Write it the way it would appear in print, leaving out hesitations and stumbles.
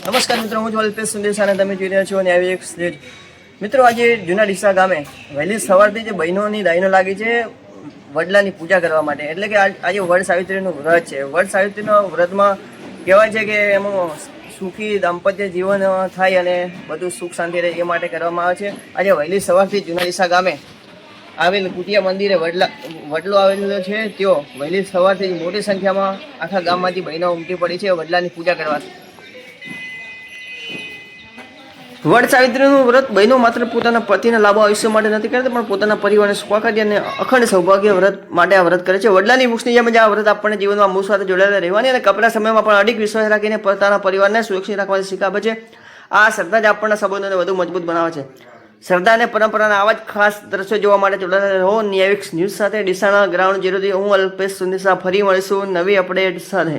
નમસ્કાર મિત્રો, હું અલ્પેશ સંદેશા અને તમે જોઈ રહ્યા છો ન્યાય એક સ્ટેજ. મિત્રો, આજે જૂના ડીસા ગામે વહેલી સવારથી જે બહેનોની લાઈનો લાગી છે વડલાની પૂજા કરવા માટે. એટલે કે આજે વડ સાવિત્રીનું વ્રત છે. વડ સાવિત્રીના વ્રતમાં કહેવાય છે કે એમાં સુખી દાંપત્ય જીવન થાય અને બધું સુખ શાંતિ રહે એ માટે કરવામાં આવે છે. આજે વહેલી સવારથી જૂના ડીસા ગામે આવેલ કુટિયા મંદિરે વડલો આવેલો છે. ત્યાં વહેલી સવારથી મોટી સંખ્યામાં આખા ગામમાંથી બહેનો ઉમટી પડી છે વડલાની પૂજા કરવા. વડ સાવિત્રીનું વ્રત બહેનો માત્ર પોતાના પતિના લાંબા આયુષ્ય માટે નથી કરતા, પણ પોતાના પરિવારને સુખાકારી અને અખંડ સૌભાગ્ય વ્રત માટે આ વ્રત કરે છે. વડલાની વૃક્ષની જેમ જ આ વ્રત આપણને જીવનમાં મૂળ સાથે જોડાયેલા રહેવાની અને કપરા સમયમાં પણ અડીક વિશ્વાસ રાખીને પોતાના પરિવારને સુરક્ષિત રાખવાની શીખ આપે છે. આ શ્રદ્ધા જ આપણના સંબંધોને વધુ મજબૂત બનાવે છે. શ્રદ્ધા અને પરંપરાના આવા જ ખાસ દ્રશ્યો જોવા માટે જોડાયેલા રહો ન્યાય ન્યૂઝ સાથે. ડીસાના ગ્રાઉન્ડ 0થી હું અલ્પેશ સંદેશા. ફરી મળીશું નવી અપડેટ સાથે.